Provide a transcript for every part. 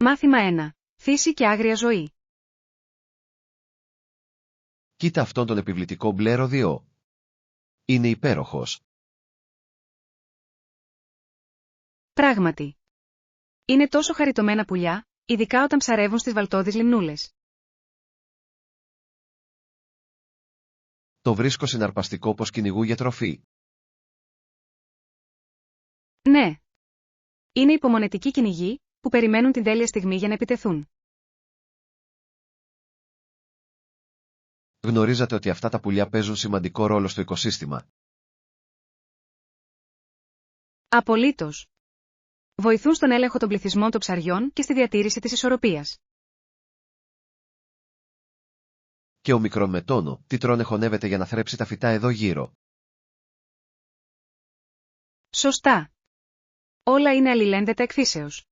Μάθημα 1. Φύση και άγρια ζωή. Κοίτα αυτόν τον επιβλητικό μπλε ροδιό. Είναι υπέροχος. Πράγματι. Είναι τόσο χαριτωμένα πουλιά, ειδικά όταν ψαρεύουν στις βαλτώδεις λιμνούλες. Το βρίσκω συναρπαστικό πως κυνηγούν για τροφή. Ναι. Είναι υπομονετικοί κυνηγοί, που περιμένουν την τέλεια στιγμή για να επιτεθούν. Γνωρίζατε ότι αυτά τα πουλιά παίζουν σημαντικό ρόλο στο οικοσύστημα. Απολύτως. Βοηθούν στον έλεγχο των πληθυσμών των ψαριών και στη διατήρηση της ισορροπίας. Και ο μικρόν με τόνο, τι τρώνε χωνεύεται για να θρέψει τα φυτά εδώ γύρω. Σωστά. Όλα είναι αλληλένδετα εκφύσεως.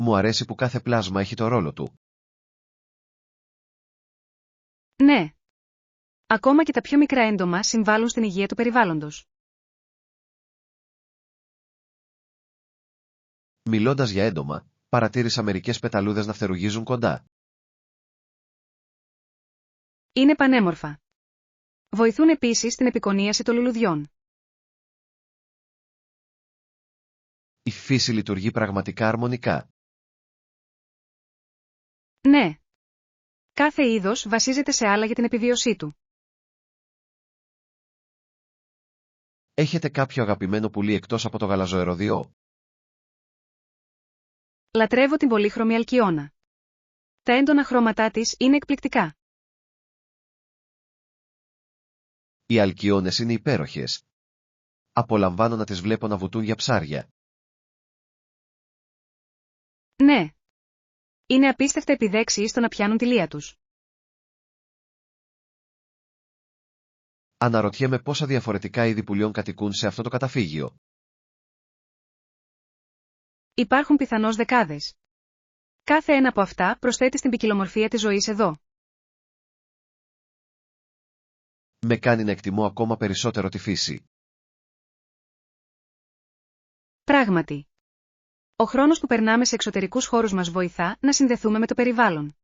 Μου αρέσει που κάθε πλάσμα έχει το ρόλο του. Ναι. Ακόμα και τα πιο μικρά έντομα συμβάλλουν στην υγεία του περιβάλλοντος. Μιλώντας για έντομα, παρατήρησα μερικές πεταλούδες να φτερουγίζουν κοντά. Είναι πανέμορφα. Βοηθούν επίσης στην επικονίαση των λουλουδιών. Η φύση λειτουργεί πραγματικά αρμονικά. Ναι. Κάθε είδος βασίζεται σε άλλα για την επιβίωσή του. Έχετε κάποιο αγαπημένο πουλί εκτός από το γαλαζοεροδιό? Λατρεύω την πολύχρωμη αλκιόνα. Τα έντονα χρώματά της είναι εκπληκτικά. Οι αλκιόνες είναι υπέροχες. Απολαμβάνω να τις βλέπω να βουτούν για ψάρια. Ναι. Είναι απίστευτα επιδέξιοι στο να πιάνουν τη λία τους. Αναρωτιέμαι πόσα διαφορετικά είδη πουλιών κατοικούν σε αυτό το καταφύγιο. Υπάρχουν πιθανώς δεκάδες. Κάθε ένα από αυτά προσθέτει στην ποικιλομορφία της ζωής εδώ. Με κάνει να εκτιμώ ακόμα περισσότερο τη φύση. Πράγματι. Ο χρόνος που περνάμε σε εξωτερικούς χώρους μας βοηθά να συνδεθούμε με το περιβάλλον.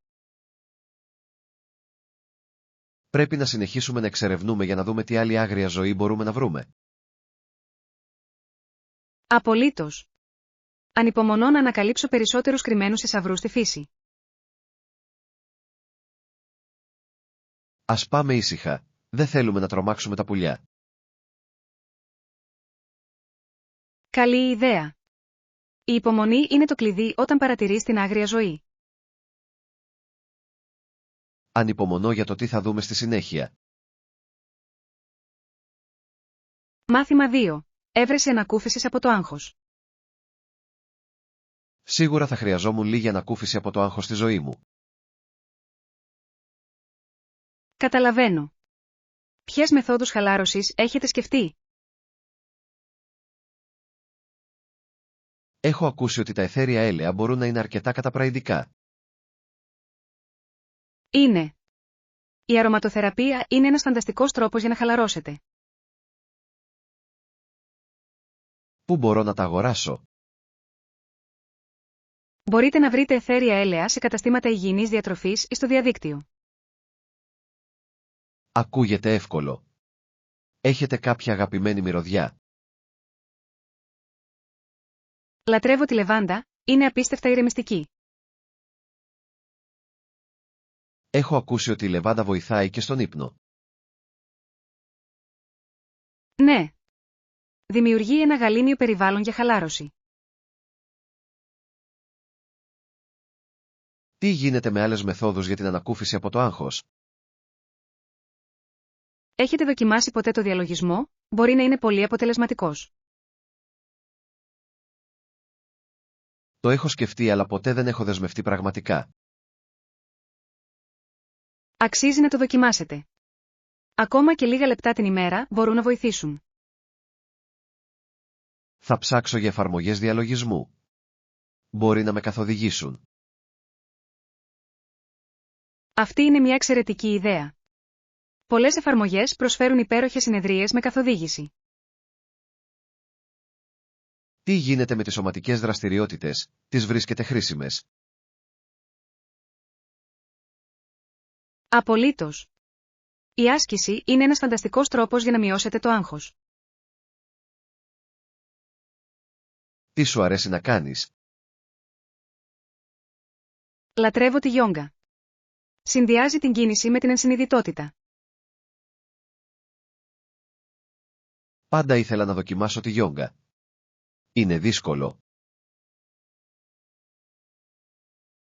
Πρέπει να συνεχίσουμε να εξερευνούμε για να δούμε τι άλλη άγρια ζωή μπορούμε να βρούμε. Απολύτως. Ανυπομονώ να ανακαλύψω περισσότερους κρυμμένους θησαυρούς στη φύση. Ας πάμε ήσυχα. Δεν θέλουμε να τρομάξουμε τα πουλιά. Καλή ιδέα. Η υπομονή είναι το κλειδί όταν παρατηρείς την άγρια ζωή. Ανυπομονώ για το τι θα δούμε στη συνέχεια. Μάθημα 2. Έβρεση ανακούφισης από το άγχος. Σίγουρα θα χρειαζόμουν λίγη ανακούφιση από το άγχος στη ζωή μου. Καταλαβαίνω. Ποιες μεθόδους χαλάρωσης έχετε σκεφτεί? Έχω ακούσει ότι τα αιθέρια έλαια μπορούν να είναι αρκετά καταπραϊντικά. Είναι. Η αρωματοθεραπεία είναι ένας φανταστικός τρόπος για να χαλαρώσετε. Πού μπορώ να τα αγοράσω? Μπορείτε να βρείτε αιθέρια έλαια σε καταστήματα υγιεινής διατροφής ή στο διαδίκτυο. Ακούγεται εύκολο. Έχετε κάποια αγαπημένη μυρωδιά? Λατρεύω τη λεβάντα, είναι απίστευτα ηρεμιστική. Έχω ακούσει ότι η λεβάντα βοηθάει και στον ύπνο. Ναι. Δημιουργεί ένα γαλήνιο περιβάλλον για χαλάρωση. Τι γίνεται με άλλες μεθόδους για την ανακούφιση από το άγχος? Έχετε δοκιμάσει ποτέ το διαλογισμό? Μπορεί να είναι πολύ αποτελεσματικός. Το έχω σκεφτεί αλλά ποτέ δεν έχω δεσμευτεί πραγματικά. Αξίζει να το δοκιμάσετε. Ακόμα και λίγα λεπτά την ημέρα μπορούν να βοηθήσουν. Θα ψάξω για εφαρμογές διαλογισμού. Μπορεί να με καθοδηγήσουν. Αυτή είναι μια εξαιρετική ιδέα. Πολλές εφαρμογές προσφέρουν υπέροχες συνεδρίες με καθοδήγηση. Τι γίνεται με τις σωματικές δραστηριότητες, τις βρίσκετε χρήσιμες? Απολύτως. Η άσκηση είναι ένας φανταστικός τρόπος για να μειώσετε το άγχος. Τι σου αρέσει να κάνεις? Λατρεύω τη γιόγκα. Συνδυάζει την κίνηση με την ενσυνειδητότητα. Πάντα ήθελα να δοκιμάσω τη γιόγκα. Είναι δύσκολο?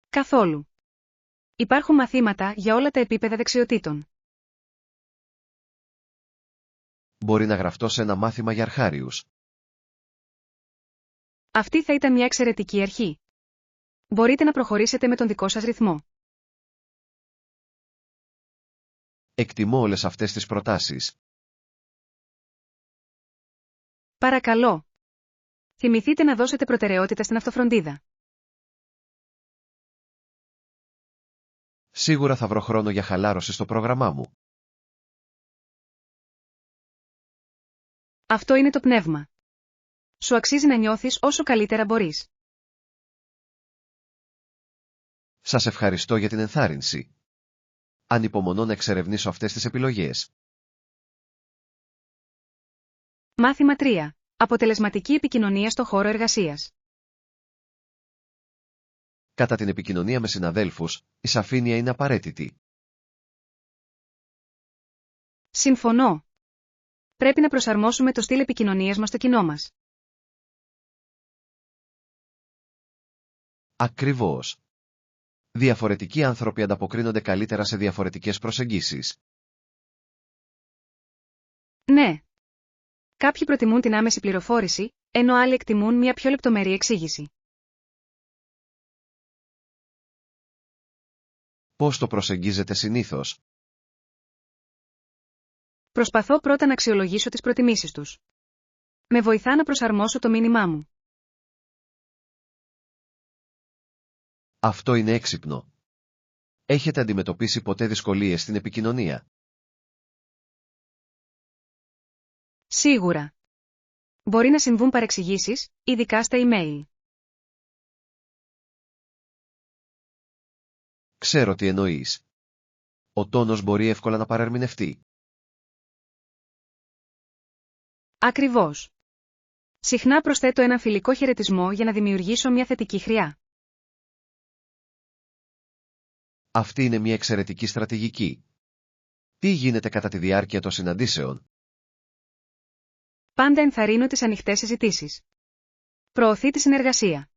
Καθόλου. Υπάρχουν μαθήματα για όλα τα επίπεδα δεξιοτήτων. Μπορεί να γραφτώ σε ένα μάθημα για αρχάριους. Αυτή θα ήταν μια εξαιρετική αρχή. Μπορείτε να προχωρήσετε με τον δικό σας ρυθμό. Εκτιμώ όλες αυτές τις προτάσεις. Παρακαλώ. Θυμηθείτε να δώσετε προτεραιότητα στην αυτοφροντίδα. Σίγουρα θα βρω χρόνο για χαλάρωση στο πρόγραμμά μου. Αυτό είναι το πνεύμα. Σου αξίζει να νιώθεις όσο καλύτερα μπορείς. Σας ευχαριστώ για την ενθάρρυνση. Ανυπομονώ να εξερευνήσω αυτές τις επιλογές. Μάθημα 3. Αποτελεσματική επικοινωνία στο χώρο εργασίας. Κατά την επικοινωνία με συναδέλφους, η σαφήνεια είναι απαραίτητη. Συμφωνώ. Πρέπει να προσαρμόσουμε το στυλ επικοινωνίας μας στο κοινό μας. Ακριβώς. Διαφορετικοί άνθρωποι ανταποκρίνονται καλύτερα σε διαφορετικές προσεγγίσεις. Ναι. Κάποιοι προτιμούν την άμεση πληροφόρηση, ενώ άλλοι εκτιμούν μια πιο λεπτομερή εξήγηση. Πώς το προσεγγίζετε συνήθως? Προσπαθώ πρώτα να αξιολογήσω τις προτιμήσεις τους. Με βοηθά να προσαρμόσω το μήνυμά μου. Αυτό είναι έξυπνο. Έχετε αντιμετωπίσει ποτέ δυσκολίες στην επικοινωνία? Σίγουρα. Μπορεί να συμβούν παρεξηγήσεις, ειδικά στα email. Ξέρω τι εννοείς. Ο τόνος μπορεί εύκολα να παρερμηνευτεί. Ακριβώς. Συχνά προσθέτω ένα φιλικό χαιρετισμό για να δημιουργήσω μια θετική χρειά. Αυτή είναι μια εξαιρετική στρατηγική. Τι γίνεται κατά τη διάρκεια των συναντήσεων? Πάντα ενθαρρύνω τις ανοιχτές συζητήσεις. Προωθεί τη συνεργασία.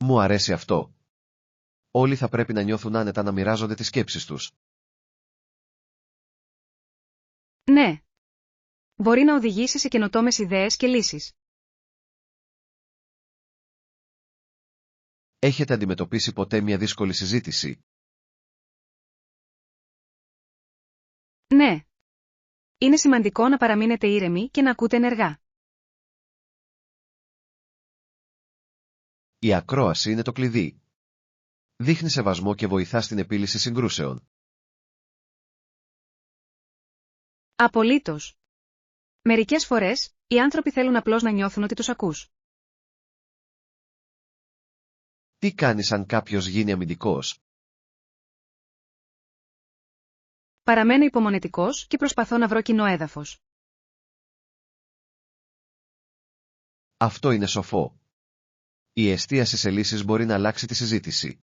Μου αρέσει αυτό. Όλοι θα πρέπει να νιώθουν άνετα να μοιράζονται τις σκέψεις τους. Ναι. Μπορεί να οδηγήσει σε καινοτόμες ιδέες και λύσεις. Έχετε αντιμετωπίσει ποτέ μια δύσκολη συζήτηση? Ναι. Είναι σημαντικό να παραμείνετε ήρεμοι και να ακούτε ενεργά. Η ακρόαση είναι το κλειδί. Δείχνει σεβασμό και βοηθά στην επίλυση συγκρούσεων. Απολύτως. Μερικές φορές, οι άνθρωποι θέλουν απλώς να νιώθουν ότι τους ακούς. Τι κάνεις αν κάποιος γίνει αμυντικός? Παραμένω υπομονετικός και προσπαθώ να βρω κοινό έδαφος. Αυτό είναι σοφό. Η εστίαση σε λύσεις μπορεί να αλλάξει τη συζήτηση.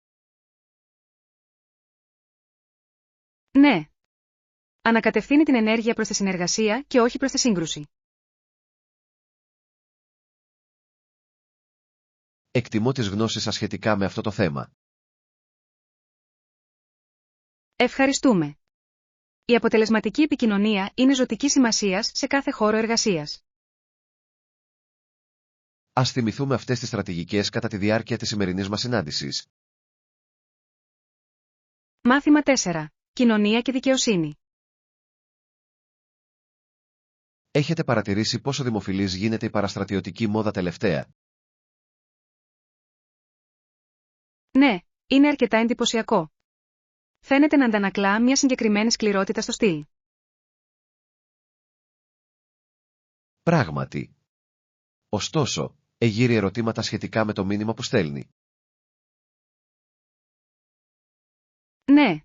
Ναι. Ανακατευθύνει την ενέργεια προς τη συνεργασία και όχι προς τη σύγκρουση. Εκτιμώ τις γνώσεις σας σχετικά με αυτό το θέμα. Ευχαριστούμε. Η αποτελεσματική επικοινωνία είναι ζωτικής σημασίας σε κάθε χώρο εργασίας. Ας θυμηθούμε αυτές τις στρατηγικές κατά τη διάρκεια της σημερινής μας συνάντησης. Μάθημα 4. Κοινωνία και δικαιοσύνη. Έχετε παρατηρήσει πόσο δημοφιλής γίνεται η παραστρατιωτική μόδα τελευταία? Ναι, είναι αρκετά εντυπωσιακό. Φαίνεται να αντανακλά μια συγκεκριμένη σκληρότητα στο στυλ. Πράγματι. Ωστόσο, εγείρει ερωτήματα σχετικά με το μήνυμα που στέλνει. Ναι.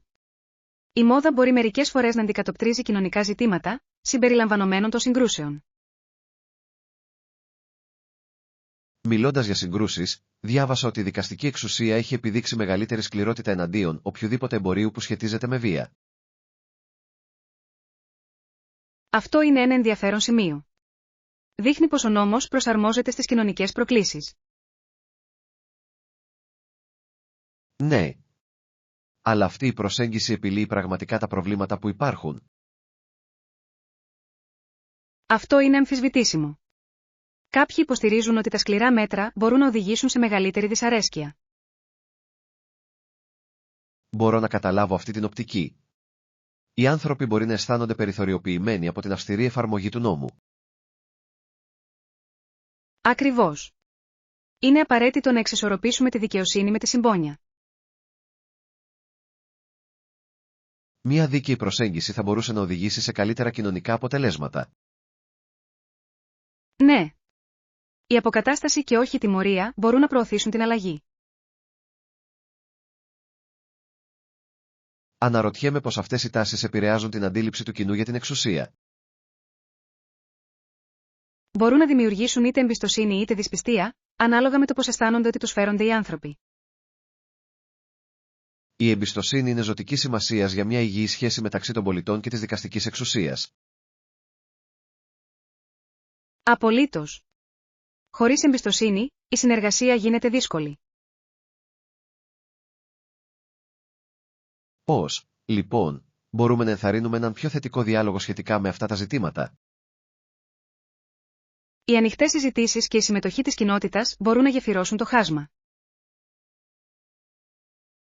Η μόδα μπορεί μερικές φορές να αντικατοπτρίζει κοινωνικά ζητήματα, συμπεριλαμβανομένων των συγκρούσεων. Μιλώντας για συγκρούσεις, διάβασα ότι η δικαστική εξουσία έχει επιδείξει μεγαλύτερη σκληρότητα εναντίον οποιοδήποτε εμπορίου που σχετίζεται με βία. Αυτό είναι ένα ενδιαφέρον σημείο. Δείχνει πως ο νόμος προσαρμόζεται στις κοινωνικές προκλήσεις. Ναι. Αλλά αυτή η προσέγγιση επιλύει πραγματικά τα προβλήματα που υπάρχουν. Αυτό είναι αμφισβητήσιμο. Κάποιοι υποστηρίζουν ότι τα σκληρά μέτρα μπορούν να οδηγήσουν σε μεγαλύτερη δυσαρέσκεια. Μπορώ να καταλάβω αυτή την οπτική. Οι άνθρωποι μπορεί να αισθάνονται περιθωριοποιημένοι από την αυστηρή εφαρμογή του νόμου. Ακριβώς. Είναι απαραίτητο να εξισορροπήσουμε τη δικαιοσύνη με τη συμπόνια. Μία δίκαιη προσέγγιση θα μπορούσε να οδηγήσει σε καλύτερα κοινωνικά αποτελέσματα. Ναι. Η αποκατάσταση και όχι η τιμωρία μπορούν να προωθήσουν την αλλαγή. Αναρωτιέμαι πως αυτές οι τάσεις επηρεάζουν την αντίληψη του κοινού για την εξουσία. Μπορούν να δημιουργήσουν είτε εμπιστοσύνη είτε δυσπιστία, ανάλογα με το πώς αισθάνονται ότι τους φέρονται οι άνθρωποι. Η εμπιστοσύνη είναι ζωτική σημασίας για μια υγιή σχέση μεταξύ των πολιτών και της δικαστικής εξουσίας. Απολύτως. Χωρίς εμπιστοσύνη, η συνεργασία γίνεται δύσκολη. Πώς, λοιπόν, μπορούμε να ενθαρρύνουμε έναν πιο θετικό διάλογο σχετικά με αυτά τα ζητήματα? Οι ανοιχτές συζητήσεις και η συμμετοχή της κοινότητας μπορούν να γεφυρώσουν το χάσμα.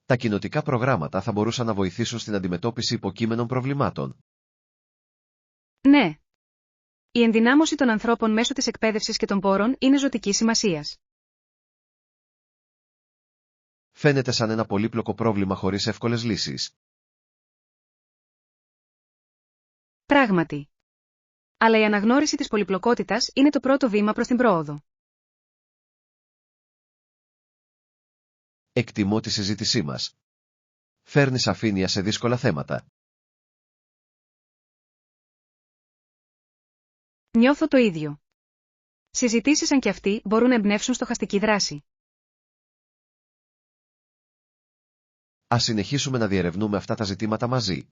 Τα κοινοτικά προγράμματα θα μπορούσαν να βοηθήσουν στην αντιμετώπιση υποκείμενων προβλημάτων. Ναι. Η ενδυνάμωση των ανθρώπων μέσω της εκπαίδευσης και των πόρων είναι ζωτικής σημασίας. Φαίνεται σαν ένα πολύπλοκο πρόβλημα χωρίς εύκολες λύσεις. Πράγματι. Αλλά η αναγνώριση της πολυπλοκότητας είναι το πρώτο βήμα προς την πρόοδο. Εκτιμώ τη συζήτησή μας. Φέρνει σαφήνεια σε δύσκολα θέματα. Νιώθω το ίδιο. Συζητήσεις σαν κι αυτή μπορούν να εμπνεύσουν στοχαστική δράση. Ας συνεχίσουμε να διερευνούμε αυτά τα ζητήματα μαζί.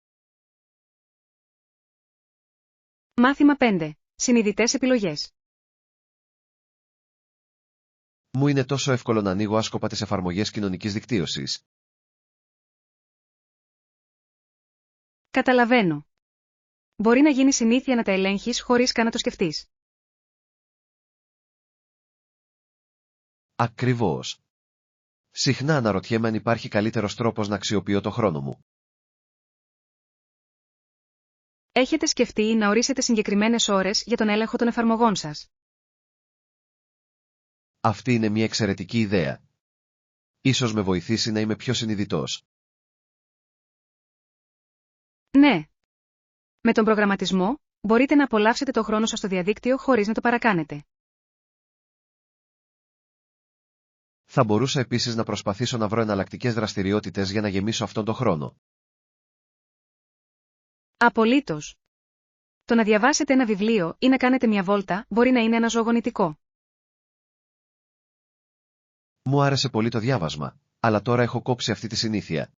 Μάθημα 5. Συνειδητές επιλογές. Μου είναι τόσο εύκολο να ανοίγω άσκοπα τις εφαρμογές κοινωνικής δικτύωσης. Καταλαβαίνω. Μπορεί να γίνει συνήθεια να τα ελέγχεις χωρίς καν να το σκεφτείς. Ακριβώς. Συχνά αναρωτιέμαι αν υπάρχει καλύτερος τρόπος να αξιοποιώ το χρόνο μου. Έχετε σκεφτεί να ορίσετε συγκεκριμένες ώρες για τον έλεγχο των εφαρμογών σας? Αυτή είναι μια εξαιρετική ιδέα. Ίσως με βοηθήσει να είμαι πιο συνειδητός. Ναι. Με τον προγραμματισμό, μπορείτε να απολαύσετε το χρόνο σας στο διαδίκτυο χωρίς να το παρακάνετε. Θα μπορούσα επίσης να προσπαθήσω να βρω εναλλακτικές δραστηριότητες για να γεμίσω αυτόν τον χρόνο. Απολύτως. Το να διαβάσετε ένα βιβλίο ή να κάνετε μια βόλτα μπορεί να είναι αναζωογονητικό. Μου άρεσε πολύ το διάβασμα, αλλά τώρα έχω κόψει αυτή τη συνήθεια.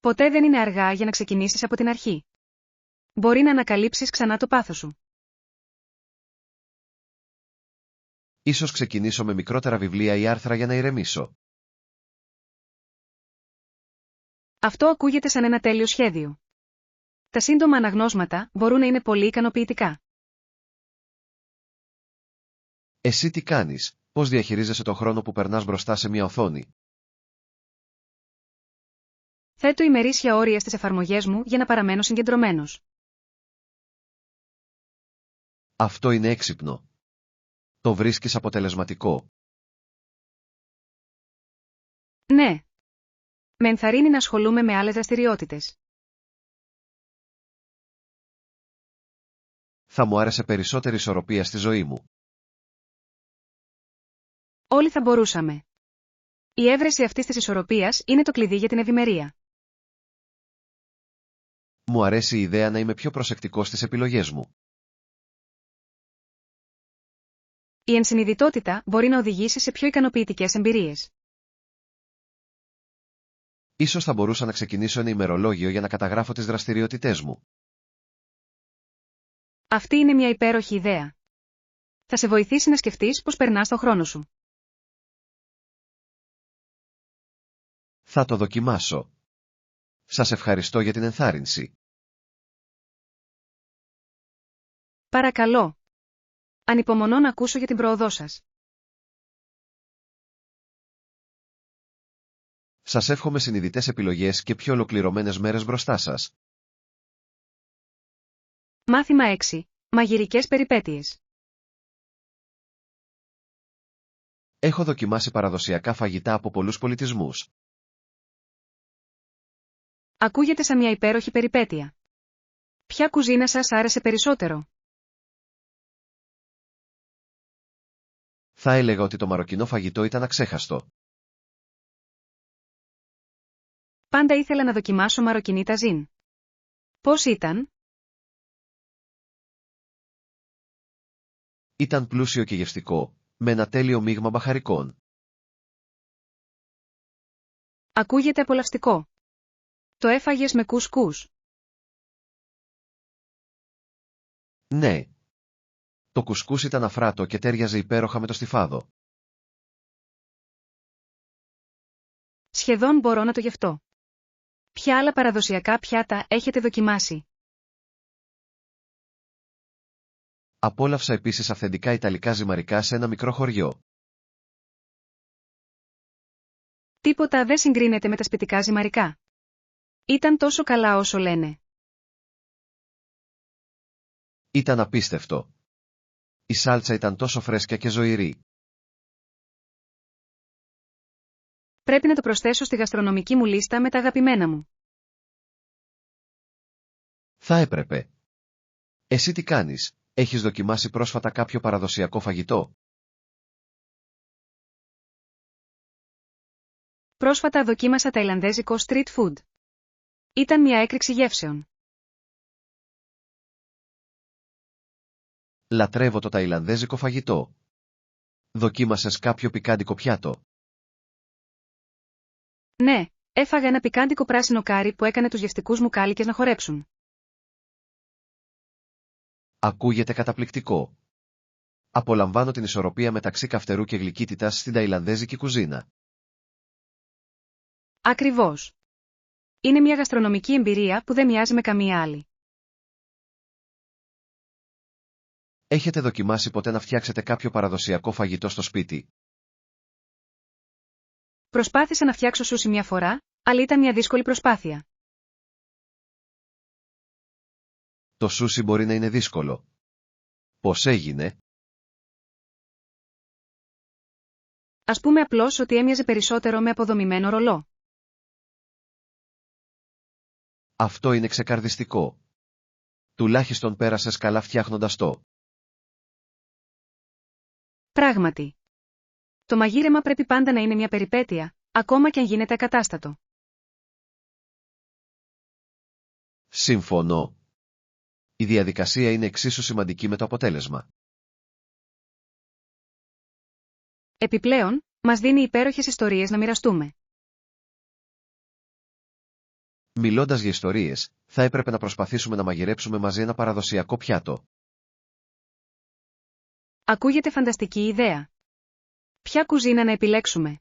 Ποτέ δεν είναι αργά για να ξεκινήσεις από την αρχή. Μπορεί να ανακαλύψεις ξανά το πάθος σου. Ίσως ξεκινήσω με μικρότερα βιβλία ή άρθρα για να ηρεμήσω. Αυτό ακούγεται σαν ένα τέλειο σχέδιο. Τα σύντομα αναγνώσματα μπορούν να είναι πολύ ικανοποιητικά. Εσύ τι κάνεις, πώς διαχειρίζεσαι τον χρόνο που περνάς μπροστά σε μια οθόνη? Θέτω ημερήσια όρια στις εφαρμογές μου για να παραμένω συγκεντρωμένος. Αυτό είναι έξυπνο. Το βρίσκεις αποτελεσματικό? Ναι. Με ενθαρρύνει να ασχολούμαι με άλλες δραστηριότητες. Θα μου άρεσε περισσότερη ισορροπία στη ζωή μου. Όλοι θα μπορούσαμε. Η έβρεση αυτής της ισορροπίας είναι το κλειδί για την ευημερία. Μου αρέσει η ιδέα να είμαι πιο προσεκτικός στις επιλογές μου. Η ενσυνειδητότητα μπορεί να οδηγήσει σε πιο ικανοποιητικές εμπειρίες. Ίσως θα μπορούσα να ξεκινήσω ένα ημερολόγιο για να καταγράφω τις δραστηριότητές μου. Αυτή είναι μια υπέροχη ιδέα. Θα σε βοηθήσει να σκεφτείς πώς περνάς τον χρόνο σου. Θα το δοκιμάσω. Σας ευχαριστώ για την ενθάρρυνση. Παρακαλώ. Ανυπομονώ να ακούσω για την πρόοδό σας. Σας εύχομαι συνειδητές επιλογές και πιο ολοκληρωμένες μέρες μπροστά σας. Μάθημα 6. Μαγειρικές περιπέτειες. Έχω δοκιμάσει παραδοσιακά φαγητά από πολλούς πολιτισμούς. Ακούγεται σαν μια υπέροχη περιπέτεια. Ποια κουζίνα σας άρεσε περισσότερο? Θα έλεγα ότι το μαροκινό φαγητό ήταν αξέχαστο. Πάντα ήθελα να δοκιμάσω μαροκινή ταζίν. Πώς ήταν? Ήταν πλούσιο και γευστικό, με ένα τέλειο μείγμα μπαχαρικών. Ακούγεται απολαυστικό. Το έφαγες με κουσκούς? Ναι. Το κουσκούς ήταν αφράτο και τέριαζε υπέροχα με το στιφάδο. Σχεδόν μπορώ να το γευτώ. Ποια άλλα παραδοσιακά πιάτα έχετε δοκιμάσει? Απόλαυσα επίσης αυθεντικά ιταλικά ζυμαρικά σε ένα μικρό χωριό. Τίποτα δεν συγκρίνεται με τα σπιτικά ζυμαρικά. Ήταν τόσο καλά όσο λένε. Ήταν απίστευτο. Η σάλτσα ήταν τόσο φρέσκια και ζωηρή. Πρέπει να το προσθέσω στη γαστρονομική μου λίστα με τα αγαπημένα μου. Θα έπρεπε. Εσύ τι κάνεις, έχεις δοκιμάσει πρόσφατα κάποιο παραδοσιακό φαγητό? Πρόσφατα δοκίμασα ταϊλανδέζικο street food. Ήταν μια έκρηξη γεύσεων. Λατρεύω το ταϊλανδέζικο φαγητό. Δοκίμασες κάποιο πικάντικο πιάτο? Ναι, έφαγα ένα πικάντικο πράσινο κάρι που έκανε τους γευστικούς μου κάλικες να χορέψουν. Ακούγεται καταπληκτικό. Απολαμβάνω την ισορροπία μεταξύ καυτερού και γλυκύτητας στην ταϊλανδέζικη κουζίνα. Ακριβώς. Είναι μια γαστρονομική εμπειρία που δεν μοιάζει με καμία άλλη. Έχετε δοκιμάσει ποτέ να φτιάξετε κάποιο παραδοσιακό φαγητό στο σπίτι? Προσπάθησα να φτιάξω σούσι μια φορά, αλλά ήταν μια δύσκολη προσπάθεια. Το σούσι μπορεί να είναι δύσκολο. Πώς έγινε? Ας πούμε απλώς ότι έμοιαζε περισσότερο με αποδομημένο ρολό. Αυτό είναι ξεκαρδιστικό. Τουλάχιστον πέρασες καλά φτιάχνοντας το. Πράγματι. Το μαγείρεμα πρέπει πάντα να είναι μια περιπέτεια, ακόμα και αν γίνεται ακατάστατο. Συμφωνώ. Η διαδικασία είναι εξίσου σημαντική με το αποτέλεσμα. Επιπλέον, μας δίνει υπέροχες ιστορίες να μοιραστούμε. Μιλώντας για ιστορίες, θα έπρεπε να προσπαθήσουμε να μαγειρέψουμε μαζί ένα παραδοσιακό πιάτο. Ακούγεται φανταστική ιδέα. Ποια κουζίνα να επιλέξουμε?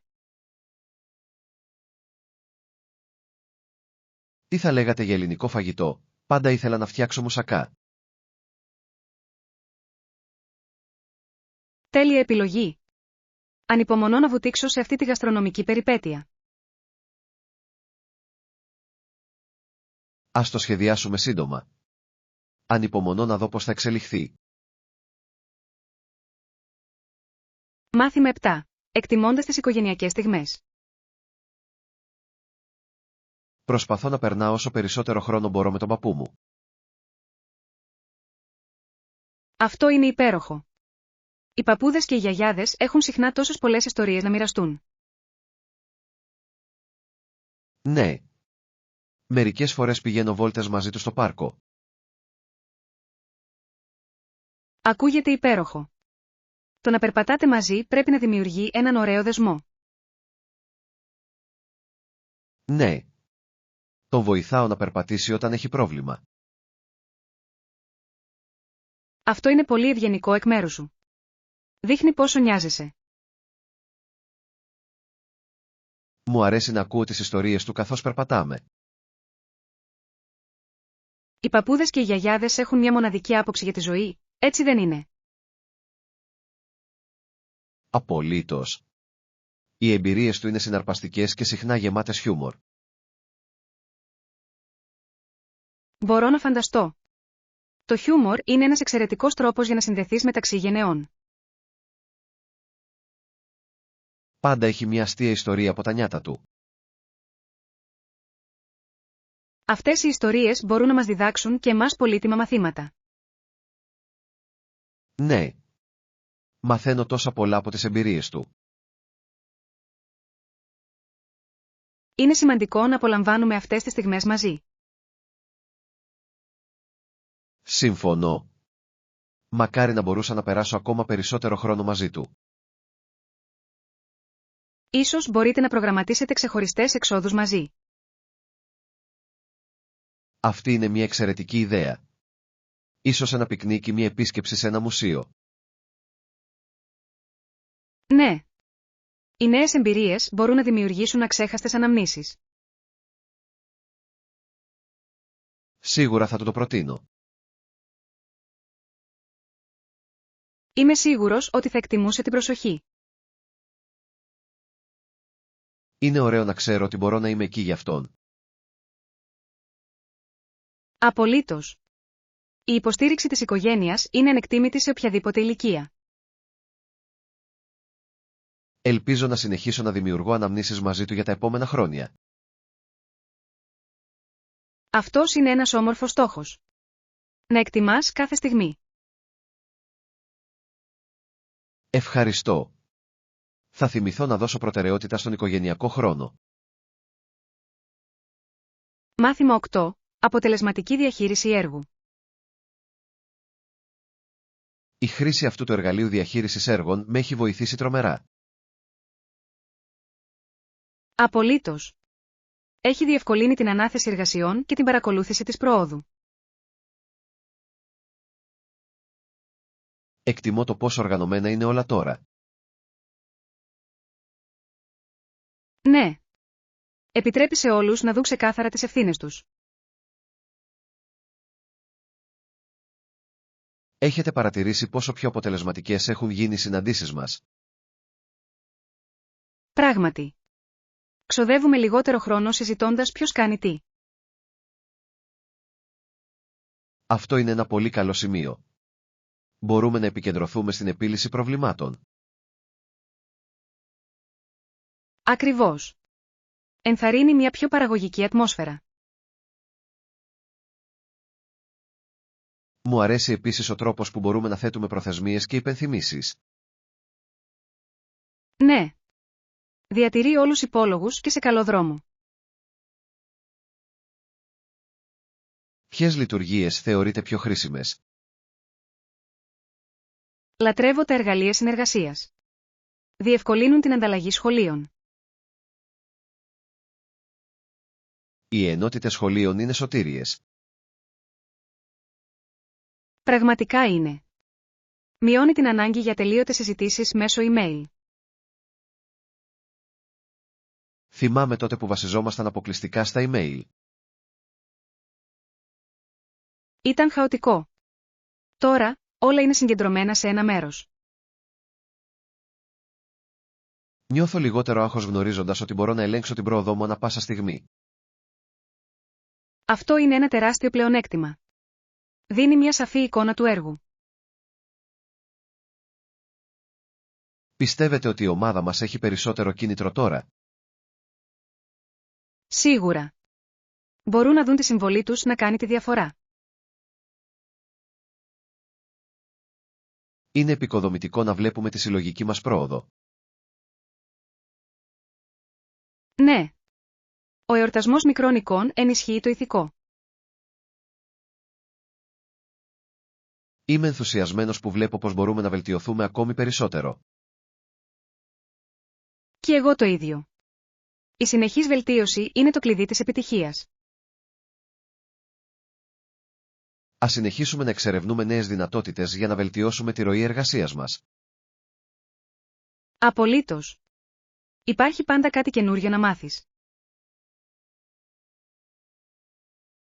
Τι θα λέγατε για ελληνικό φαγητό? Πάντα ήθελα να φτιάξω μουσακά. Τέλεια επιλογή. Ανυπομονώ να βουτήξω σε αυτή τη γαστρονομική περιπέτεια. Ας το σχεδιάσουμε σύντομα. Ανυπομονώ να δω πώς θα εξελιχθεί. Μάθημα 7. Εκτιμώντας τις οικογενειακές στιγμές. Προσπαθώ να περνάω όσο περισσότερο χρόνο μπορώ με τον παππού μου. Αυτό είναι υπέροχο. Οι παππούδες και οι γιαγιάδες έχουν συχνά τόσες πολλές ιστορίες να μοιραστούν. Ναι. Μερικές φορές πηγαίνω βόλτες μαζί τους στο πάρκο. Ακούγεται υπέροχο. Το να περπατάτε μαζί πρέπει να δημιουργεί έναν ωραίο δεσμό. Ναι. Τον βοηθάω να περπατήσει όταν έχει πρόβλημα. Αυτό είναι πολύ ευγενικό εκ μέρους σου. Δείχνει πόσο νοιάζεσαι. Μου αρέσει να ακούω τις ιστορίες του καθώς περπατάμε. Οι παππούδες και οι γιαγιάδες έχουν μια μοναδική άποψη για τη ζωή, έτσι δεν είναι? Απολύτως. Οι εμπειρίες του είναι συναρπαστικές και συχνά γεμάτες χιούμορ. Μπορώ να φανταστώ. Το χιούμορ είναι ένας εξαιρετικός τρόπος για να συνδεθείς μεταξύ γενεών. Πάντα έχει μια αστεία ιστορία από τα νιάτα του. Αυτές οι ιστορίες μπορούν να μας διδάξουν και εμάς πολύτιμα μαθήματα. Ναι. Μαθαίνω τόσα πολλά από τις εμπειρίες του. Είναι σημαντικό να απολαμβάνουμε αυτές τις στιγμές μαζί. Συμφωνώ. Μακάρι να μπορούσα να περάσω ακόμα περισσότερο χρόνο μαζί του. Ίσως μπορείτε να προγραμματίσετε ξεχωριστές εξόδους μαζί. Αυτή είναι μια εξαιρετική ιδέα. Ίσως ένα πικνίκ ή μια επίσκεψη σε ένα μουσείο. Ναι. Οι νέες εμπειρίες μπορούν να δημιουργήσουν αξέχαστες αναμνήσεις. Σίγουρα θα του το προτείνω. Είμαι σίγουρος ότι θα εκτιμούσε την προσοχή. Είναι ωραίο να ξέρω ότι μπορώ να είμαι εκεί για αυτόν. Απολύτως. Η υποστήριξη της οικογένειας είναι ανεκτήμητη σε οποιαδήποτε ηλικία. Ελπίζω να συνεχίσω να δημιουργώ αναμνήσεις μαζί του για τα επόμενα χρόνια. Αυτός είναι ένας όμορφος στόχος. Να εκτιμάς κάθε στιγμή. Ευχαριστώ. Θα θυμηθώ να δώσω προτεραιότητα στον οικογενειακό χρόνο. Μάθημα 8. Αποτελεσματική διαχείριση έργου. Η χρήση αυτού του εργαλείου διαχείρισης έργων με έχει βοηθήσει τρομερά. Απολύτως. Έχει διευκολύνει την ανάθεση εργασιών και την παρακολούθηση της προόδου. Εκτιμώ το πόσο οργανωμένα είναι όλα τώρα. Ναι. Επιτρέπει σε όλους να δουν ξεκάθαρα τις ευθύνες τους. Έχετε παρατηρήσει πόσο πιο αποτελεσματικές έχουν γίνει οι συναντήσεις μας? Πράγματι. Ξοδεύουμε λιγότερο χρόνο συζητώντας ποιος κάνει τι. Αυτό είναι ένα πολύ καλό σημείο. Μπορούμε να επικεντρωθούμε στην επίλυση προβλημάτων. Ακριβώς. Ενθαρρύνει μια πιο παραγωγική ατμόσφαιρα. Μου αρέσει επίσης ο τρόπος που μπορούμε να θέτουμε προθεσμίες και υπενθυμίσεις. Ναι. Διατηρεί όλους υπόλογους και σε καλό δρόμο. Ποιες λειτουργίες θεωρείτε πιο χρήσιμες? Λατρεύω τα εργαλεία συνεργασίας. Διευκολύνουν την ανταλλαγή σχολείων. Οι ενότητες σχολείων είναι σωτήριες. Πραγματικά είναι. Μειώνει την ανάγκη για ατελείωτες συζητήσεις μέσω email. Θυμάμαι τότε που βασιζόμασταν αποκλειστικά στα email. Ήταν χαοτικό. Τώρα, όλα είναι συγκεντρωμένα σε ένα μέρος. Νιώθω λιγότερο άγχος γνωρίζοντας ότι μπορώ να ελέγξω την πρόοδό μου ανά πάσα στιγμή. Αυτό είναι ένα τεράστιο πλεονέκτημα. Δίνει μια σαφή εικόνα του έργου. Πιστεύετε ότι η ομάδα μας έχει περισσότερο κίνητρο τώρα? Σίγουρα. Μπορούν να δουν τη συμβολή τους να κάνει τη διαφορά. Είναι επικοδομητικό να βλέπουμε τη συλλογική μας πρόοδο. Ναι. Ο εορτασμός μικρών εικόν ενισχύει το ηθικό. Είμαι ενθουσιασμένος που βλέπω πως μπορούμε να βελτιωθούμε ακόμη περισσότερο. Και εγώ το ίδιο. Η συνεχής βελτίωση είναι το κλειδί της επιτυχίας. Ας συνεχίσουμε να εξερευνούμε νέες δυνατότητες για να βελτιώσουμε τη ροή εργασίας μας. Απολύτως. Υπάρχει πάντα κάτι καινούριο να μάθεις.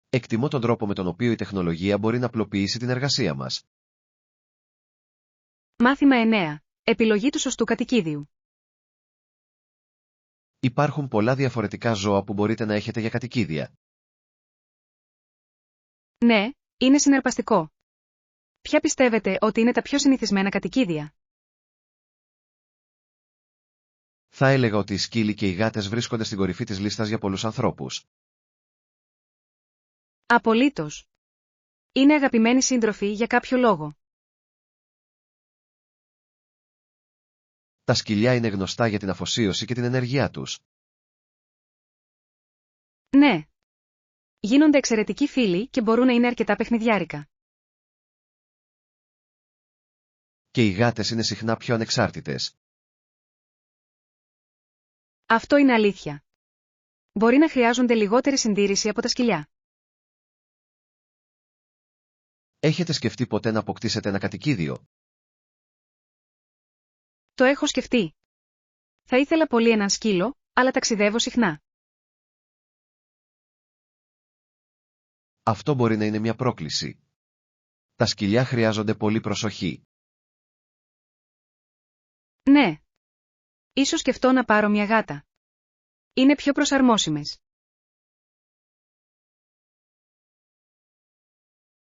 Εκτιμώ τον τρόπο με τον οποίο η τεχνολογία μπορεί να απλοποιήσει την εργασία μας. Μάθημα 9. Επιλογή του σωστού κατοικίδιου. Υπάρχουν πολλά διαφορετικά ζώα που μπορείτε να έχετε για κατοικίδια. Ναι, είναι συναρπαστικό. Ποια πιστεύετε ότι είναι τα πιο συνηθισμένα κατοικίδια? Θα έλεγα ότι οι σκύλοι και οι γάτες βρίσκονται στην κορυφή της λίστας για πολλούς ανθρώπους. Απολύτως. Είναι αγαπημένοι σύντροφοι για κάποιο λόγο. Τα σκυλιά είναι γνωστά για την αφοσίωση και την ενέργειά τους. Ναι. Γίνονται εξαιρετικοί φίλοι και μπορούν να είναι αρκετά παιχνιδιάρικα. Και οι γάτες είναι συχνά πιο ανεξάρτητες. Αυτό είναι αλήθεια. Μπορεί να χρειάζονται λιγότερη συντήρηση από τα σκυλιά. Έχετε σκεφτεί ποτέ να αποκτήσετε ένα κατοικίδιο? Το έχω σκεφτεί. Θα ήθελα πολύ έναν σκύλο, αλλά ταξιδεύω συχνά. Αυτό μπορεί να είναι μια πρόκληση. Τα σκυλιά χρειάζονται πολύ προσοχή. Ναι. Ίσως σκεφτώ να πάρω μια γάτα. Είναι πιο προσαρμόσιμες.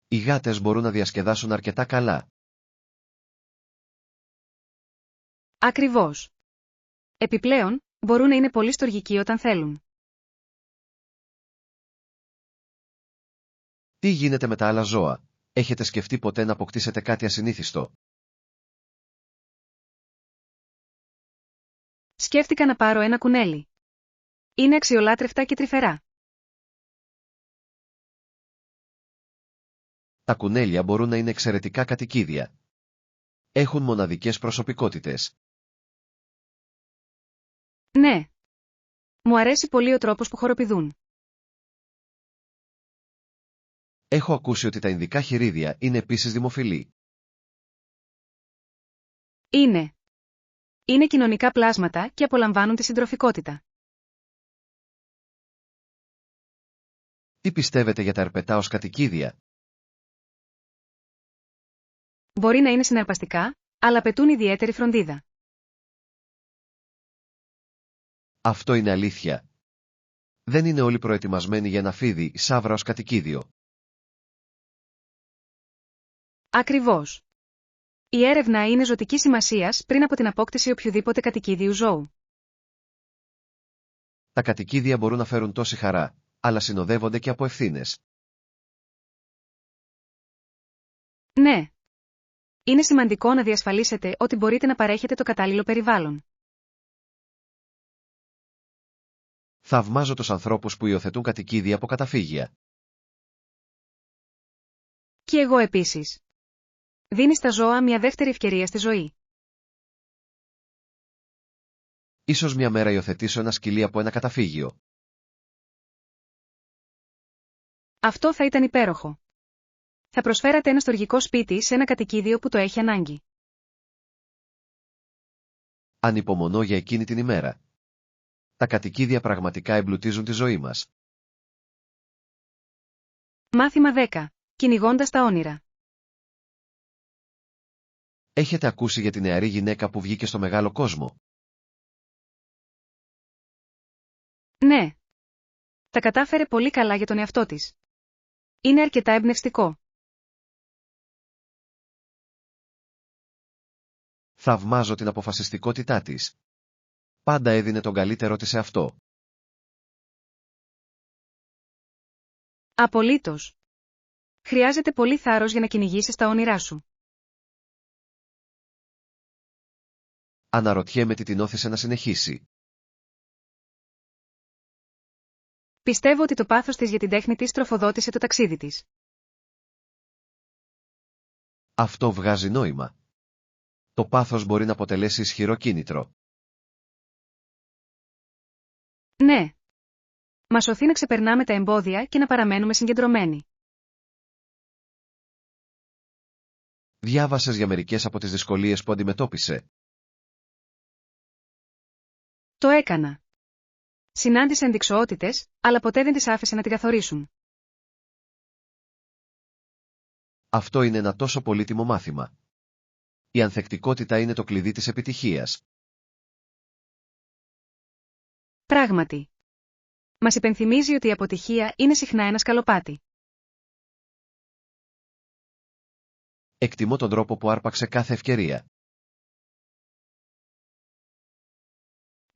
Οι γάτες μπορούν να διασκεδάσουν αρκετά καλά. Ακριβώς. Επιπλέον, μπορούν να είναι πολύ στοργικοί όταν θέλουν. Τι γίνεται με τα άλλα ζώα? Έχετε σκεφτεί ποτέ να αποκτήσετε κάτι ασυνήθιστο? Σκέφτηκα να πάρω ένα κουνέλι. Είναι αξιολάτρευτα και τρυφερά. Τα κουνέλια μπορούν να είναι εξαιρετικά κατοικίδια. Έχουν μοναδικές προσωπικότητες. Ναι. Μου αρέσει πολύ ο τρόπος που χοροπηδούν. Έχω ακούσει ότι τα ινδικά χειρίδια είναι επίσης δημοφιλή. Είναι. Είναι κοινωνικά πλάσματα και απολαμβάνουν τη συντροφικότητα. Τι πιστεύετε για τα ερπετά ως κατοικίδια? Μπορεί να είναι συναρπαστικά, αλλά απαιτούν ιδιαίτερη φροντίδα. Αυτό είναι αλήθεια. Δεν είναι όλοι προετοιμασμένοι για ένα φίδι ή σαύρα ως κατοικίδιο. Ακριβώς. Η έρευνα είναι ζωτικής σημασίας πριν από την απόκτηση οποιοδήποτε κατοικίδιου ζώου. Τα κατοικίδια μπορούν να φέρουν τόση χαρά, αλλά συνοδεύονται και από ευθύνες. Ναι. Είναι σημαντικό να διασφαλίσετε ότι μπορείτε να παρέχετε το κατάλληλο περιβάλλον. Θαυμάζω τους ανθρώπους που υιοθετούν κατοικίδια από καταφύγια. Και εγώ επίσης. Δίνει στα ζώα μια δεύτερη ευκαιρία στη ζωή. Ίσως μια μέρα υιοθετήσω ένα σκυλί από ένα καταφύγιο. Αυτό θα ήταν υπέροχο. Θα προσφέρατε ένα στοργικό σπίτι σε ένα κατοικίδιο που το έχει ανάγκη. Ανυπομονώ για εκείνη την ημέρα. Τα κατοικίδια πραγματικά εμπλουτίζουν τη ζωή μας. Μάθημα 10. Κυνηγώντας τα όνειρα. Έχετε ακούσει για τη νεαρή γυναίκα που βγήκε στο μεγάλο κόσμο? Ναι. Τα κατάφερε πολύ καλά για τον εαυτό της. Είναι αρκετά εμπνευστικό. Θαυμάζω την αποφασιστικότητά της. Πάντα έδινε τον καλύτερό της σε αυτό. Απολύτως. Χρειάζεται πολύ θάρρος για να κυνηγήσεις τα όνειρά σου. Αναρωτιέμαι τι την όθησε να συνεχίσει. Πιστεύω ότι το πάθος της για την τέχνη της τροφοδότησε το ταξίδι της. Αυτό βγάζει νόημα. Το πάθος μπορεί να αποτελέσει ισχυρό κίνητρο. Ναι. Μας οθεί να ξεπερνάμε τα εμπόδια και να παραμένουμε συγκεντρωμένοι. Διάβασες για μερικές από τις δυσκολίες που αντιμετώπισε? Το έκανα. Συνάντησε ενδειξοότητες, αλλά ποτέ δεν τις άφησε να τη καθορίσουν. Αυτό είναι ένα τόσο πολύτιμο μάθημα. Η ανθεκτικότητα είναι το κλειδί της επιτυχίας. Πράγματι. Μας υπενθυμίζει ότι η αποτυχία είναι συχνά ένα σκαλοπάτι. Εκτιμώ τον τρόπο που άρπαξε κάθε ευκαιρία.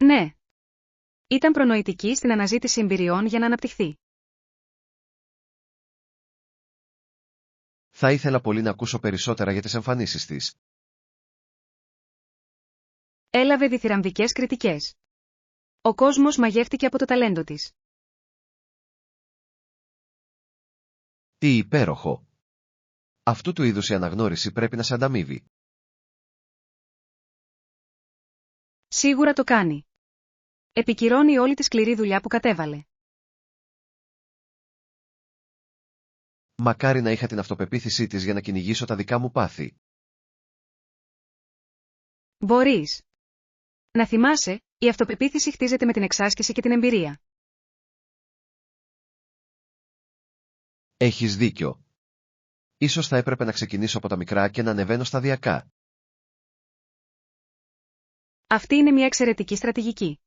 Ναι. Ήταν προνοητική στην αναζήτηση εμπειριών για να αναπτυχθεί. Θα ήθελα πολύ να ακούσω περισσότερα για τις εμφανίσεις της. Έλαβε διθυραμβικές κριτικές. Ο κόσμος μαγεύτηκε από το ταλέντο της. Τι υπέροχο! Αυτού του είδους η αναγνώριση πρέπει να σε ανταμείβει. Σίγουρα το κάνει. Επικυρώνει όλη τη σκληρή δουλειά που κατέβαλε. Μακάρι να είχα την αυτοπεποίθησή της για να κυνηγήσω τα δικά μου πάθη. Μπορείς. Να θυμάσαι, η αυτοπεποίθηση χτίζεται με την εξάσκηση και την εμπειρία. Έχεις δίκιο. Ίσως θα έπρεπε να ξεκινήσω από τα μικρά και να ανεβαίνω σταδιακά. Αυτή είναι μια εξαιρετική στρατηγική.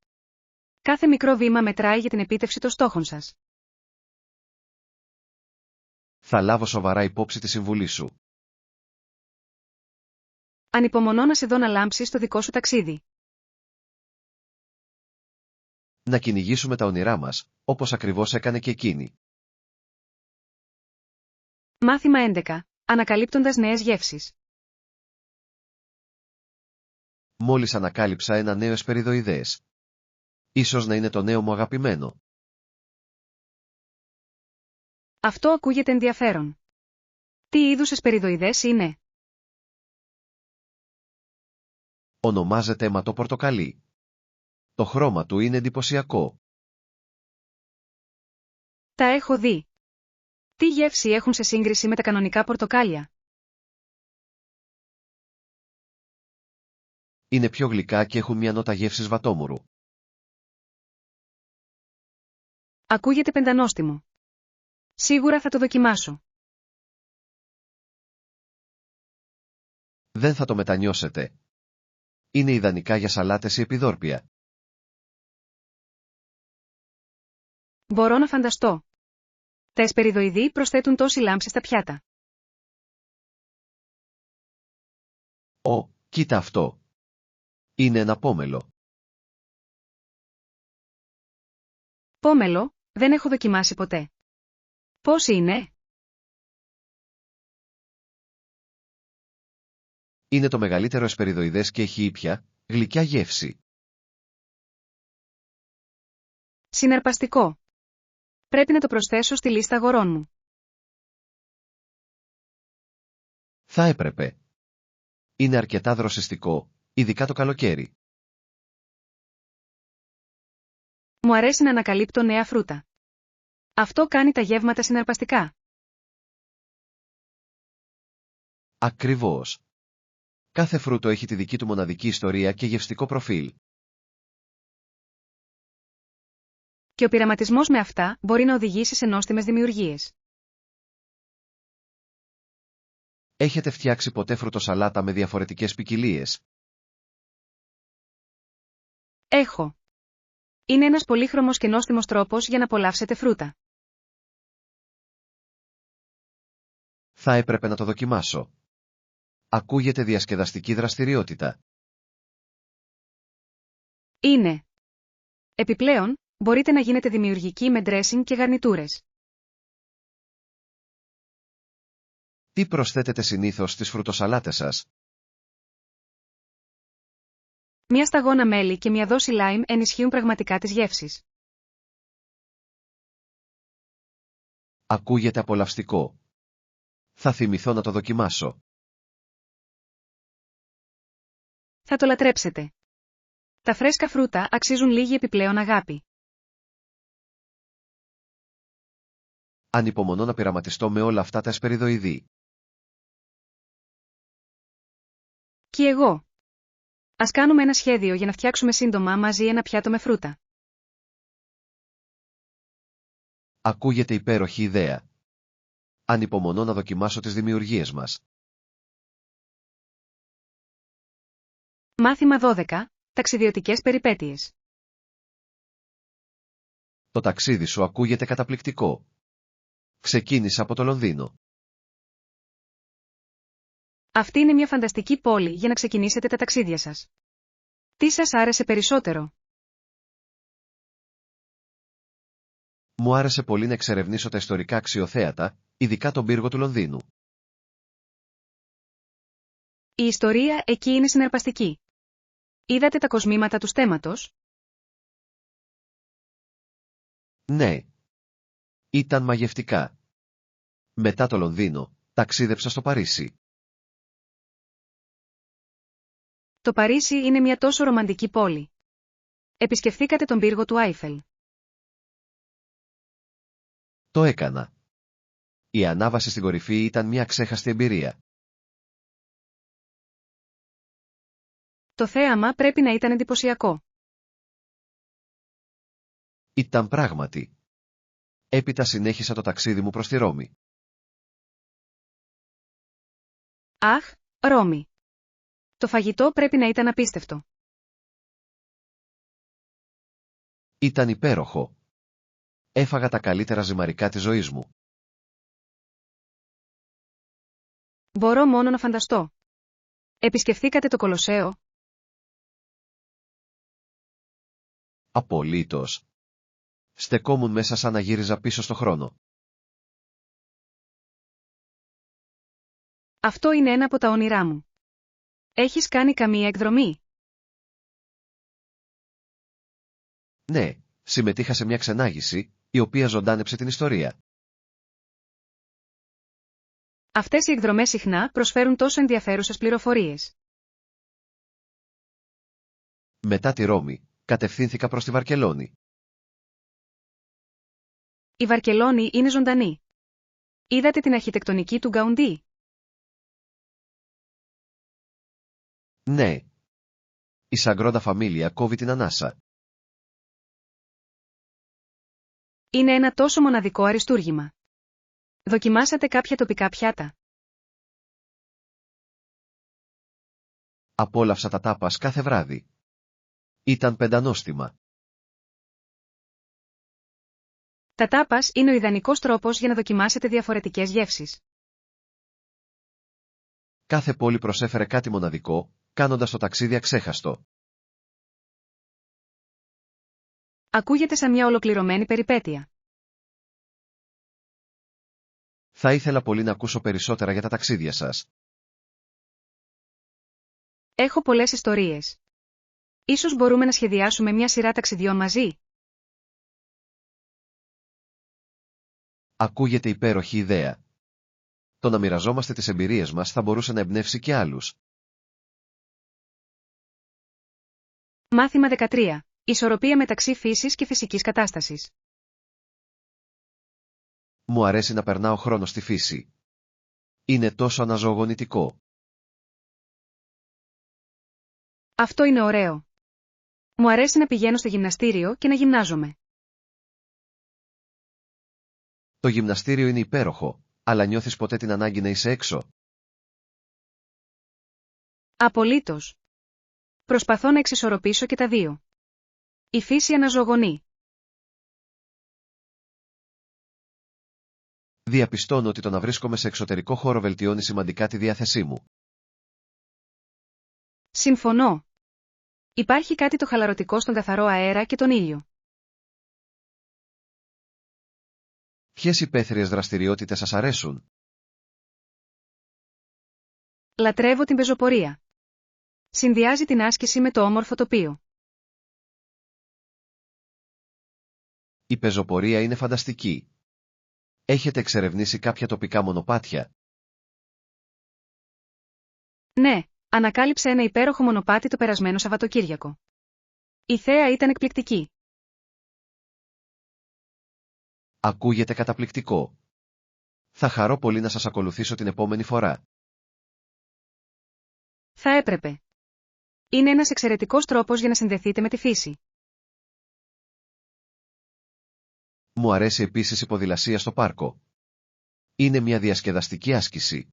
Κάθε μικρό βήμα μετράει για την επίτευξη των στόχων σας. Θα λάβω σοβαρά υπόψη τη συμβουλή σου. Ανυπομονώ να σε δω να λάμψεις το δικό σου ταξίδι. Να κυνηγήσουμε τα όνειρά μας, όπως ακριβώς έκανε και εκείνη. Μάθημα 11. Ανακαλύπτοντας νέες γεύσεις. Μόλις ανακάλυψα ένα νέο εσπεριδοειδές. Ίσως να είναι το νέο μου αγαπημένο. Αυτό ακούγεται ενδιαφέρον. Τι είδους εσπεριδοειδές είναι? Ονομάζεται αιματοπορτοκαλί. Το χρώμα του είναι εντυπωσιακό. Τα έχω δει. Τι γεύση έχουν σε σύγκριση με τα κανονικά πορτοκάλια? Είναι πιο γλυκά και έχουν μια νότα γεύσης βατόμουρου. Ακούγεται πεντανόστιμο. Σίγουρα θα το δοκιμάσω. Δεν θα το μετανιώσετε. Είναι ιδανικά για σαλάτες ή επιδόρπια. Μπορώ να φανταστώ. Τα εσπεριδοειδή προσθέτουν τόση λάμψη στα πιάτα. Κοίτα αυτό. Είναι ένα πόμελο. Πόμελο, δεν έχω δοκιμάσει ποτέ. Πώς είναι? Είναι το μεγαλύτερο εσπεριδοειδές και έχει ήπια, γλυκιά γεύση. Συναρπαστικό. Πρέπει να το προσθέσω στη λίστα αγορών μου. Θα έπρεπε. Είναι αρκετά δροσιστικό, ειδικά το καλοκαίρι. Μου αρέσει να ανακαλύπτω νέα φρούτα. Αυτό κάνει τα γεύματα συναρπαστικά. Ακριβώς. Κάθε φρούτο έχει τη δική του μοναδική ιστορία και γευστικό προφίλ. Και ο πειραματισμός με αυτά μπορεί να οδηγήσει σε νόστιμες δημιουργίες. Έχετε φτιάξει ποτέ φρουτοσαλάτα με διαφορετικές ποικιλίες? Έχω. Είναι ένας πολύχρωμος και νόστιμος τρόπος για να απολαύσετε φρούτα. Θα έπρεπε να το δοκιμάσω. Ακούγεται διασκεδαστική δραστηριότητα. Είναι. Επιπλέον, μπορείτε να γίνετε δημιουργικοί με ντρέσινγκ και γαρνιτούρες. Τι προσθέτετε συνήθως στις φρουτοσαλάτες σας? Μια σταγόνα μέλι και μια δόση λάιμ ενισχύουν πραγματικά τις γεύσεις. Ακούγεται απολαυστικό. Θα θυμηθώ να το δοκιμάσω. Θα το λατρέψετε. Τα φρέσκα φρούτα αξίζουν λίγη επιπλέον αγάπη. Ανυπομονώ να πειραματιστώ με όλα αυτά τα εσπεριδοειδή. Κι εγώ. Ας κάνουμε ένα σχέδιο για να φτιάξουμε σύντομα μαζί ένα πιάτο με φρούτα. Ακούγεται υπέροχη ιδέα. Ανυπομονώ να δοκιμάσω τις δημιουργίες μας. Μάθημα 12. Ταξιδιωτικές περιπέτειες. Το ταξίδι σου ακούγεται καταπληκτικό. Ξεκίνησα από το Λονδίνο. Αυτή είναι μια φανταστική πόλη για να ξεκινήσετε τα ταξίδια σας. Τι σας άρεσε περισσότερο? Μου άρεσε πολύ να εξερευνήσω τα ιστορικά αξιοθέατα, ειδικά τον πύργο του Λονδίνου. Η ιστορία εκεί είναι συναρπαστική. Είδατε τα κοσμήματα του στέμματος? Ναι. Ήταν μαγευτικά. Μετά το Λονδίνο, ταξίδεψα στο Παρίσι. Το Παρίσι είναι μια τόσο ρομαντική πόλη. Επισκεφθήκατε τον πύργο του Άιφελ? Το έκανα. Η ανάβαση στην κορυφή ήταν μια ξέχαστη εμπειρία. Το θέαμα πρέπει να ήταν εντυπωσιακό. Ήταν πράγματι. Έπειτα συνέχισα το ταξίδι μου προς τη Ρώμη. Αχ, Ρώμη. Το φαγητό πρέπει να ήταν απίστευτο. Ήταν υπέροχο. Έφαγα τα καλύτερα ζυμαρικά της ζωής μου. Μπορώ μόνο να φανταστώ. Επισκεφθήκατε το Κολοσσέο? Απολύτως. Στεκόμουν μέσα σαν να γύριζα πίσω στο χρόνο. Αυτό είναι ένα από τα όνειρά μου. Έχεις κάνει καμία εκδρομή? Ναι, συμμετείχα σε μια ξενάγηση, η οποία ζωντάνεψε την ιστορία. Αυτές οι εκδρομές συχνά προσφέρουν τόσο ενδιαφέρουσες πληροφορίες. Μετά τη Ρώμη, κατευθύνθηκα προς τη Βαρκελόνη. Η Βαρκελόνη είναι ζωντανή. Είδατε την αρχιτεκτονική του Γκαουντί? Ναι. Η Σαγκρόντα Φαμίλια κόβει την ανάσα. Είναι ένα τόσο μοναδικό αριστούργημα. Δοκιμάσατε κάποια τοπικά πιάτα? Απόλαυσα τα τάπας κάθε βράδυ. Ήταν πεντανόστιμα. Τα τάπας είναι ο ιδανικός τρόπος για να δοκιμάσετε διαφορετικές γεύσεις. Κάθε πόλη προσέφερε κάτι μοναδικό, κάνοντας το ταξίδι αξέχαστο. Ακούγεται σαν μια ολοκληρωμένη περιπέτεια. Θα ήθελα πολύ να ακούσω περισσότερα για τα ταξίδια σας. Έχω πολλές ιστορίες. Ίσως μπορούμε να σχεδιάσουμε μια σειρά ταξιδιών μαζί. Ακούγεται υπέροχη ιδέα. Το να μοιραζόμαστε τις εμπειρίες μας θα μπορούσε να εμπνεύσει και άλλους. Μάθημα 13. Ισορροπία μεταξύ φύσης και φυσικής κατάστασης. Μου αρέσει να περνάω χρόνο στη φύση. Είναι τόσο αναζωογονητικό. Αυτό είναι ωραίο. Μου αρέσει να πηγαίνω στο γυμναστήριο και να γυμνάζομαι. Το γυμναστήριο είναι υπέροχο, αλλά νιώθεις ποτέ την ανάγκη να είσαι έξω? Απολύτως. Προσπαθώ να εξισορροπήσω και τα δύο. Η φύση αναζωογονεί. Διαπιστώνω ότι το να βρίσκομαι σε εξωτερικό χώρο βελτιώνει σημαντικά τη διάθεσή μου. Συμφωνώ. Υπάρχει κάτι το χαλαρωτικό στον καθαρό αέρα και τον ήλιο. Ποιες υπαίθριες δραστηριότητες σας αρέσουν? Λατρεύω την πεζοπορία. Συνδυάζει την άσκηση με το όμορφο τοπίο. Η πεζοπορία είναι φανταστική. Έχετε εξερευνήσει κάποια τοπικά μονοπάτια? Ναι, ανακάλυψε ένα υπέροχο μονοπάτι το περασμένο Σαββατοκύριακο. Η θέα ήταν εκπληκτική. Ακούγεται καταπληκτικό. Θα χαρώ πολύ να σας ακολουθήσω την επόμενη φορά. Θα έπρεπε. Είναι ένας εξαιρετικός τρόπος για να συνδεθείτε με τη φύση. Μου αρέσει επίσης η ποδηλασία στο πάρκο. Είναι μια διασκεδαστική άσκηση.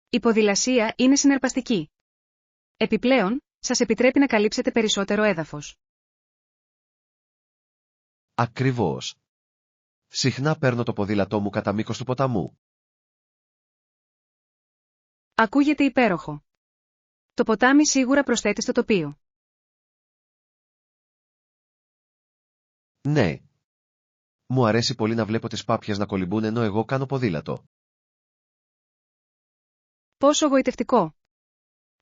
Η ποδηλασία είναι συναρπαστική. Επιπλέον, σας επιτρέπει να καλύψετε περισσότερο έδαφος. Ακριβώς. Συχνά παίρνω το ποδήλατό μου κατά μήκος του ποταμού. Ακούγεται υπέροχο. Το ποτάμι σίγουρα προσθέτει στο τοπίο. Ναι. Μου αρέσει πολύ να βλέπω τις πάπιες να κολυμπούν ενώ εγώ κάνω ποδήλατο. Πόσο γοητευτικό.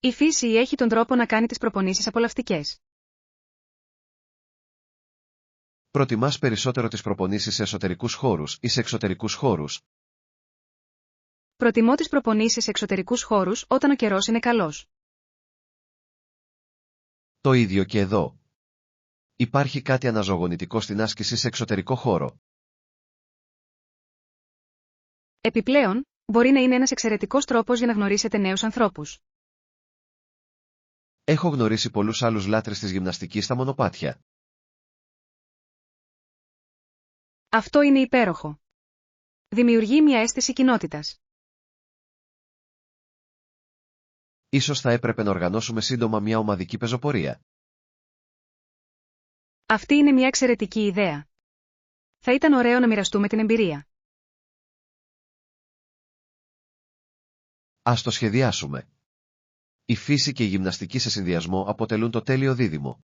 Η φύση έχει τον τρόπο να κάνει τις προπονήσεις απολαυστικές. Προτιμάς περισσότερο τις προπονήσεις σε εσωτερικούς χώρους ή σε εξωτερικούς χώρους? Προτιμώ τις προπονήσεις σε εξωτερικούς χώρους όταν ο καιρός είναι καλός. Το ίδιο και εδώ. Υπάρχει κάτι αναζωογονητικό στην άσκηση σε εξωτερικό χώρο. Επιπλέον, μπορεί να είναι ένας εξαιρετικός τρόπος για να γνωρίσετε νέους ανθρώπους. Έχω γνωρίσει πολλούς άλλους λάτρες της γυμναστικής στα μονοπάτια. Αυτό είναι υπέροχο. Δημιουργεί μια αίσθηση κοινότητας. Ίσως θα έπρεπε να οργανώσουμε σύντομα μια ομαδική πεζοπορία. Αυτή είναι μια εξαιρετική ιδέα. Θα ήταν ωραίο να μοιραστούμε την εμπειρία. Ας το σχεδιάσουμε. Η φύση και η γυμναστική σε συνδυασμό αποτελούν το τέλειο δίδυμο.